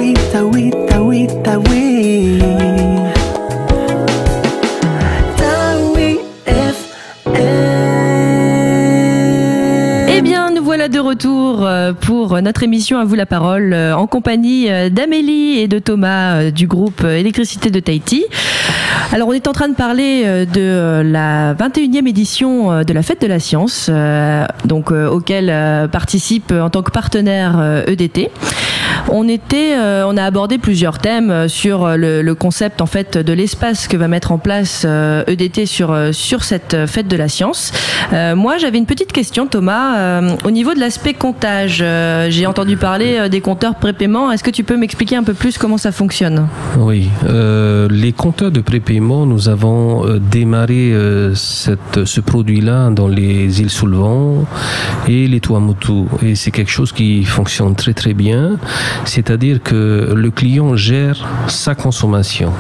tawi, tawi, tawi, tawi. Tawi FM. Eh bien, nous voilà de retour pour notre émission À vous la parole, en compagnie d'Amélie et de Thomas du groupe Électricité de Tahiti. Alors, on est en train de parler de la 21e édition de la Fête de la Science, auquel participe en tant que partenaire EDT. On a abordé plusieurs thèmes sur le concept en fait de l'espace que va mettre en place EDT sur cette Fête de la Science. Moi, j'avais une petite question, Thomas, au niveau de l'aspect comptage. J'ai entendu parler des compteurs prépaiement. Est-ce que tu peux m'expliquer un peu plus comment ça fonctionne ? Oui, les compteurs de prépaiement, nous avons démarré ce produit-là dans les îles Soulevant et les Tuamotu. Et c'est quelque chose qui fonctionne très très bien. C'est-à-dire que le client gère sa consommation.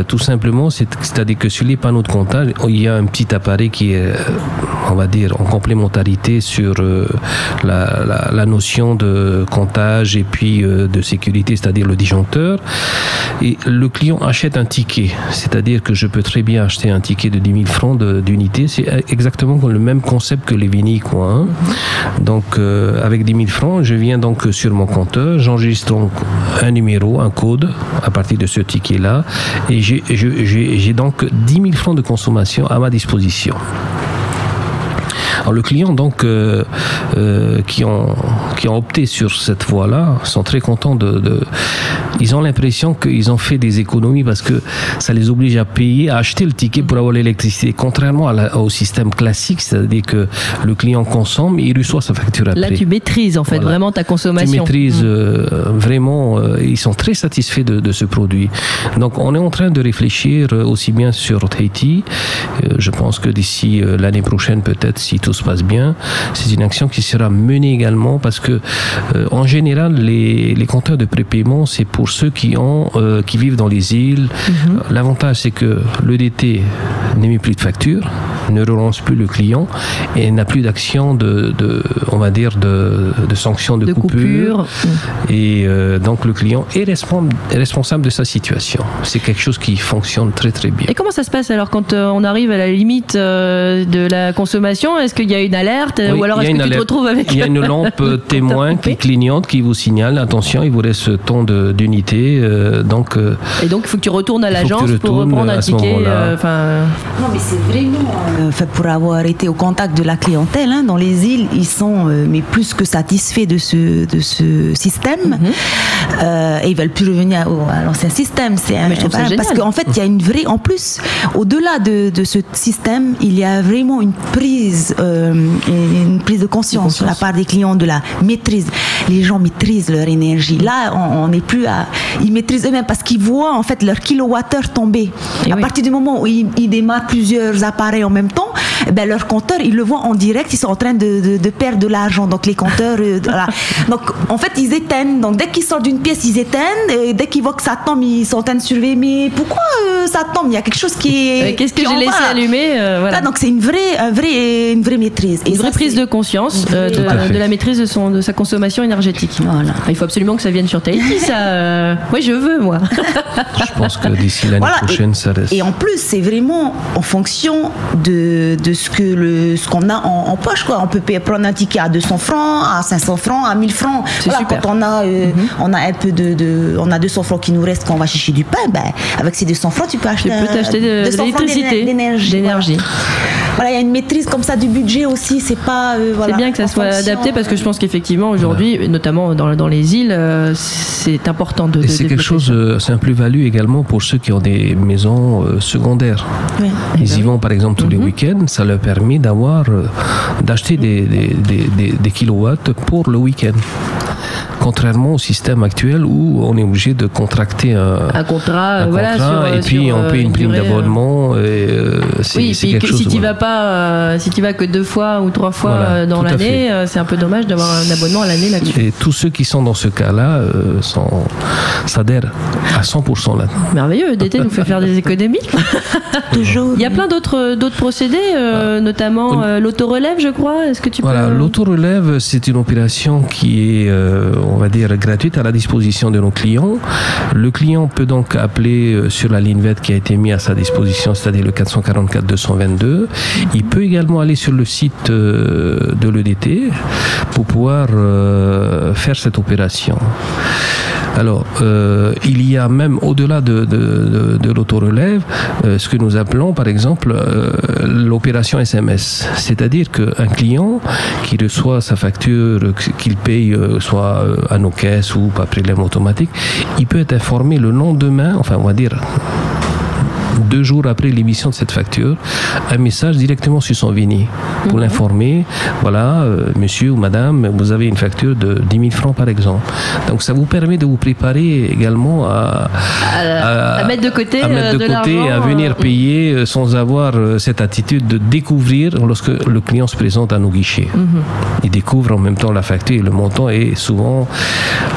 Tout simplement, c'est-à-dire que sur les panneaux de comptage, il y a un petit appareil qui est, on va dire, en complémentarité sur la notion de comptage et puis de sécurité, c'est-à-dire le disjoncteur. Et le client achète un ticket, c'est-à-dire que je peux très bien acheter un ticket de 10 000 francs d'unité. C'est exactement le même concept que les Vini, quoi. Hein. Donc, avec 10 000 francs, je viens donc sur mon compteur, j'enregistre donc un numéro, un code à partir de ce ticket-là, et j'ai donc 10 000 francs de consommation à ma disposition. Alors le client donc qui ont opté sur cette voie-là sont très contents ils ont l'impression qu'ils ont fait des économies parce que ça les oblige à payer, à acheter le ticket pour avoir l'électricité. Contrairement au système classique, c'est-à-dire que le client consomme et il reçoit sa facture après. Là, tu maîtrises en fait vraiment ta consommation. Tu maîtrises vraiment. Ils sont très satisfaits de ce produit. Donc on est en train de réfléchir aussi bien sur Tahiti. Je pense que d'ici l'année prochaine, peut-être, si tout se passe bien, c'est une action qui sera menée également parce que en général les compteurs de prépaiement, c'est pour ceux qui vivent dans les îles. L'avantage, c'est que l'EDT n'émet plus de facture, ne relance plus le client et n'a plus d'action de sanctions de coupure. Et donc le client est responsable de sa situation. C'est quelque chose qui fonctionne très très bien. Et comment ça se passe alors quand on arrive à la limite de la consommation ? Est-ce qu'il y a une alerte ou alors est-ce que tu te retrouves avec... Il y a une lampe témoin qui clignote, qui vous signale, attention, il vous reste tant d'unités. Et donc il faut que tu retournes à l'agence pour reprendre un ticket. Non, mais c'est vraiment... pour avoir été au contact de la clientèle, dans les îles, ils sont mais plus que satisfaits de ce système. Et ils veulent plus revenir à l'ancien système. Parce qu'en fait, il y a une vraie... En plus, au-delà de ce système, il y a vraiment une prise de conscience de la part des clients de la maîtrise. Les gens maîtrisent leur énergie. Là, on n'est plus à... Ils maîtrisent eux-mêmes parce qu'ils voient en fait leur kilowattheure tomber. À partir du moment où ils démarrent plusieurs appareils en même temps, leur compteur, ils le voient en direct, ils sont en train de perdre de l'argent. Donc les compteurs, voilà. Donc en fait, ils éteignent. Donc dès qu'ils sortent d'une pièce, ils éteignent. Et dès qu'ils voient que ça tombe, ils sont en train de surveiller. Mais pourquoi ça tombe ? Il y a quelque chose qui est... Qu'est-ce que j'ai laissé allumer Là, donc c'est une vraie maîtrise. Une vraie prise de conscience de la maîtrise de sa consommation énergétique. Voilà. Il faut absolument que ça vienne sur Tahiti, ça. Oui, je veux, moi. Je pense que d'ici l'année prochaine, ça reste. Et en plus, c'est vraiment en fonction de ce qu'on a en poche, quoi. On peut prendre un ticket à 200 francs, à 500 francs, à 1000 francs. C'est super. Quand on a un peu on a 200 francs qui nous restent quand on va chercher du pain, avec ces 200 francs, tu peux acheter de l'électricité, d'énergie. Voilà, il y a une maîtrise comme ça du budget aussi. C'est pas. C'est bien que ça soit adapté parce que je pense qu'effectivement aujourd'hui, notamment dans les îles, c'est important de. Et c'est quelque chose, c'est un plus-value également pour ceux qui ont des maisons secondaires. Oui. Ils y vont par exemple tous les week-ends. Ça leur permet d'acheter des kilowatts pour le week-end. Contrairement au système actuel où on est obligé de contracter un contrat, et puis on paye une prime d'abonnement. Si tu vas que 2 fois ou 3 fois dans l'année, c'est un peu dommage d'avoir un abonnement à l'année là-dessus. Et tous ceux qui sont dans ce cas-là s'adhèrent à 100% là. Merveilleux, EDT nous fait faire des économies. Toujours. Il y a plein d'autres procédés, notamment l'autorelève, je crois. Est-ce que tu peux... L'autorelève, c'est une opération qui est, on va dire, gratuite à la disposition de nos clients. Le client peut donc appeler sur la ligne verte qui a été mise à sa disposition, c'est-à-dire le 444 222. Il peut également aller sur le site de l'EDT pour pouvoir faire cette opération. Alors, il y a même au-delà de l'autorelève, ce que nous appelons par exemple l'opération SMS. C'est-à-dire qu'un client qui reçoit sa facture, qu'il paye soit à nos caisses ou par prélèvement automatique, il peut être informé le lendemain, enfin on va dire 2 jours après l'émission de cette facture, un message directement sur son VINI pour l'informer, voilà, monsieur ou madame, vous avez une facture de 10 000 francs par exemple. Donc ça vous permet de vous préparer également à mettre de côté, et à venir payer sans avoir cette attitude de découvrir lorsque le client se présente à nos guichets. Il découvre en même temps la facture et le montant, et souvent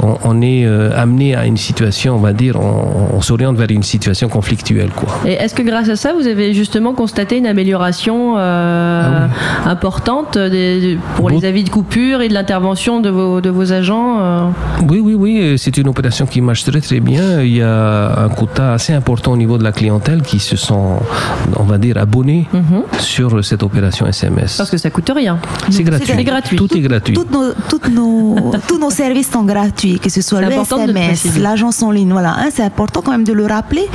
on est amené à une situation, on va dire, on s'oriente vers une situation conflictuelle, quoi. Et est-ce que grâce à ça, vous avez justement constaté une amélioration importante pour les avis de coupure et de l'intervention de vos agents Oui, c'est une opération qui marche très très bien. Il y a un quota assez important au niveau de la clientèle qui se sont, on va dire, abonnés sur cette opération SMS. Parce que ça coûte rien. C'est gratuit. Tout est gratuit. Tous nos services sont gratuits, que ce soit le SMS, l'agence en ligne. Voilà, c'est important quand même de le rappeler.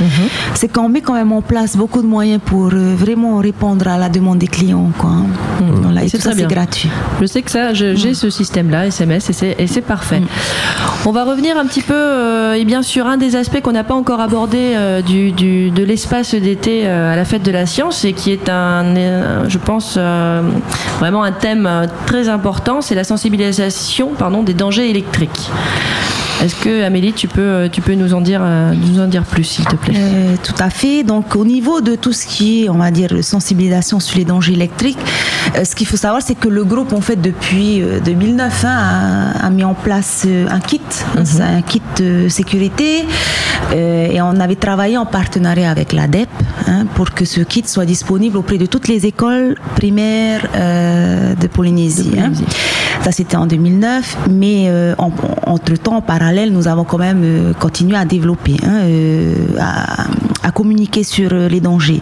C'est qu'on met quand même en place beaucoup de moyens pour vraiment répondre à la demande des clients, quoi. Voilà, et c'est tout ça, c'est gratuit. Je sais que ça, j'ai ce système-là, SMS, et c'est parfait. On va revenir un petit peu sur un des aspects qu'on n'a pas encore abordé de l'espace d'été à la fête de la science, et qui est je pense, vraiment un thème très important, c'est la sensibilisation des dangers électriques. Est-ce que, Amélie, tu peux nous en dire plus, s'il te plaît? Tout à fait. Donc, au niveau de tout ce qui est, on va dire, sensibilisation sur les dangers électriques, ce qu'il faut savoir, c'est que le groupe, en fait, depuis 2009, a mis en place un kit. C'est un kit de sécurité. Et on avait travaillé en partenariat avec l'ADEP pour que ce kit soit disponible auprès de toutes les écoles primaires de Polynésie. Ça, c'était en 2009. Mais entre-temps, en parallèle, nous avons quand même continué à développer, à communiquer sur les dangers.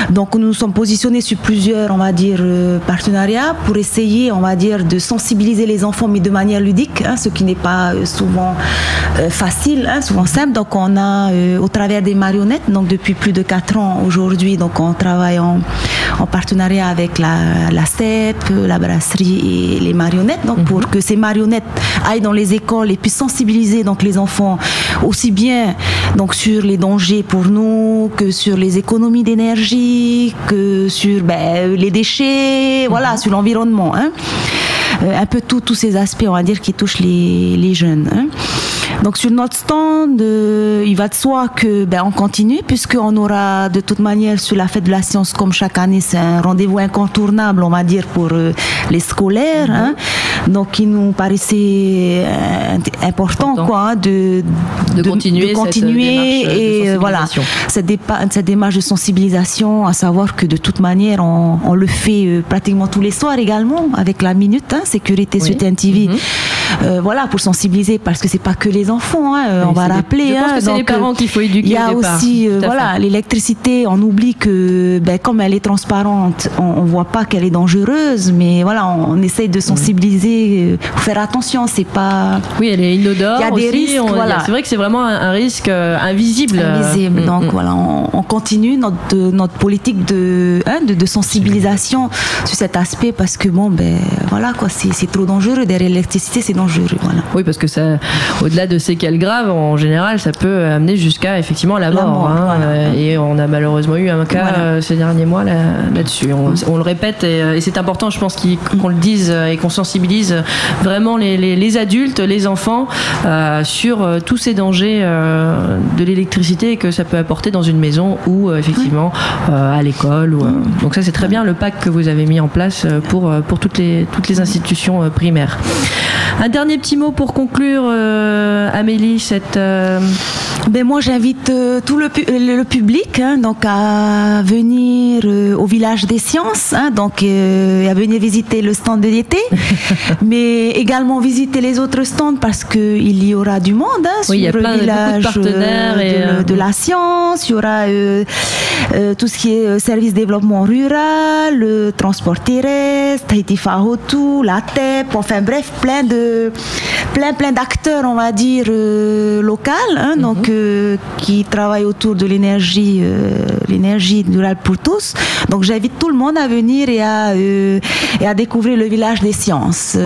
Donc, nous nous sommes positionnés sur plusieurs, on va dire, partenariats pour essayer, on va dire, de sensibiliser les enfants, mais de manière ludique, ce qui n'est pas souvent facile, souvent simple. Donc, on a, au travers des marionnettes, donc depuis plus de 4 ans aujourd'hui, donc on travaille en partenariat avec la CEP, la brasserie et les marionnettes, donc pour que ces marionnettes aillent dans les écoles et puissent sensibiliser donc les enfants aussi bien donc sur les dangers pour nous que sur les économies d'énergie, que sur les déchets, voilà, sur l'environnement, un peu tous ces aspects, on va dire, qui touchent les jeunes. Donc sur notre stand, il va de soi que on continue, puisqu'on aura de toute manière sur la fête de la science, comme chaque année, c'est un rendez-vous incontournable, on va dire, pour les scolaires. Donc il nous paraissait important quoi, de continuer cette démarche de sensibilisation, à savoir que de toute manière on le fait pratiquement tous les soirs également avec la minute sécurité sur TNTV. Voilà, pour sensibiliser, parce que c'est pas que les enfants, on va rappeler. Je pense que c'est les parents qu'il faut éduquer. Il y a aussi, l'électricité. On oublie que, comme elle est transparente, on voit pas qu'elle est dangereuse, mais voilà, on essaye de sensibiliser, faire attention. C'est pas. Oui, elle est inodore. Il y a des risques. C'est vrai que c'est vraiment un risque invisible. Donc voilà, on continue notre politique de sensibilisation sur cet aspect, parce que voilà quoi, c'est trop dangereux. Derrière l'électricité, c'est dangereux. Voilà. Oui, parce que ça, au-delà de séquelles graves, en général, ça peut amener jusqu'à effectivement la mort. Voilà. Et on a malheureusement eu un cas ces derniers mois là-dessus. On le répète, et c'est important, je pense, qu'on le dise et qu'on sensibilise vraiment les adultes, les enfants sur tous ces dangers de l'électricité que ça peut apporter dans une maison ou effectivement à l'école. Donc ça, c'est très bien le pack que vous avez mis en place pour toutes les institutions primaires. Un dernier petit mot pour conclure, Amélie, Moi, j'invite tout le public donc à venir au village des sciences, donc à venir visiter le stand de l'été, mais également visiter les autres stands parce qu'il y aura du monde sur il y a le village beaucoup de partenaires de la science. Il y aura tout ce qui est service développement rural, transport terrestre, Tahiti Fahotu, la TEP, enfin bref, plein d'acteurs, on va dire, locaux, donc qui travaillent autour de l'énergie durable pour tous. Donc j'invite tout le monde à venir et à découvrir le village des sciences.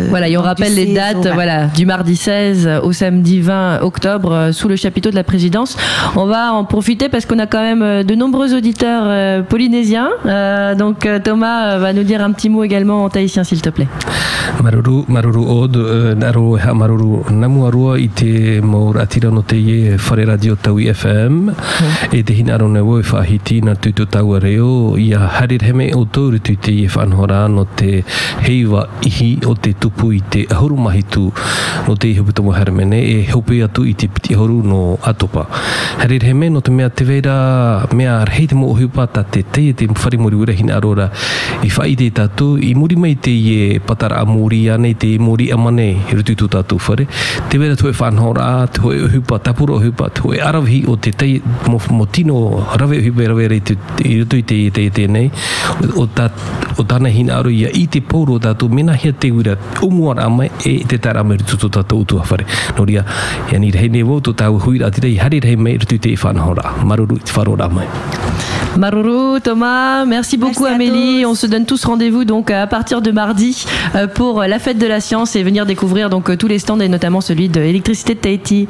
Voilà, et on rappelle les dates, du mardi 16 au samedi 20 octobre sous le chapiteau de la présidence. On va en profiter parce qu'on a quand même de nombreux auditeurs polynésiens. Donc Thomas va nous dire un petit mot également en tahitien, s'il te plaît. Maruru od naro ha maruru namu arua i te maur atira no te ie whare radio tau i FM e te hina aro newo e whahiti na tutu tau areo i a harirheme o tōru tu te ie whanhora no te heiwa ihi o te tupu i te ahuru mahitu no te ihuputomo haramene e hope atu i te piti ahuru no atopa harirheme no te mea te veira mea rhei te mo ohupata te te whare mori ura hina arora i whai te tatu i muri mai te ie patara amuri ane te mori amane he rututu tatu whare te vera tu e whanhora tu e hupa tapura hupa tu e arawhi o te tei mo tino rawe hupa rawe rei i rutu i te nei o tana hina aro ia i te pōro tatu mena hea te ura umuara amai e te tara amai rututu tatu utua whare no ria ia ni rei newo to tau huira ati rei hari rei mei rutu i whanhora maruru i te wharora amai. Maruru, Thomas, merci beaucoup Amélie. On se donne tous rendez-vous donc à partir de mardi pour la fête de la science et venir découvrir donc tous les stands et notamment celui de Électricité de Tahiti.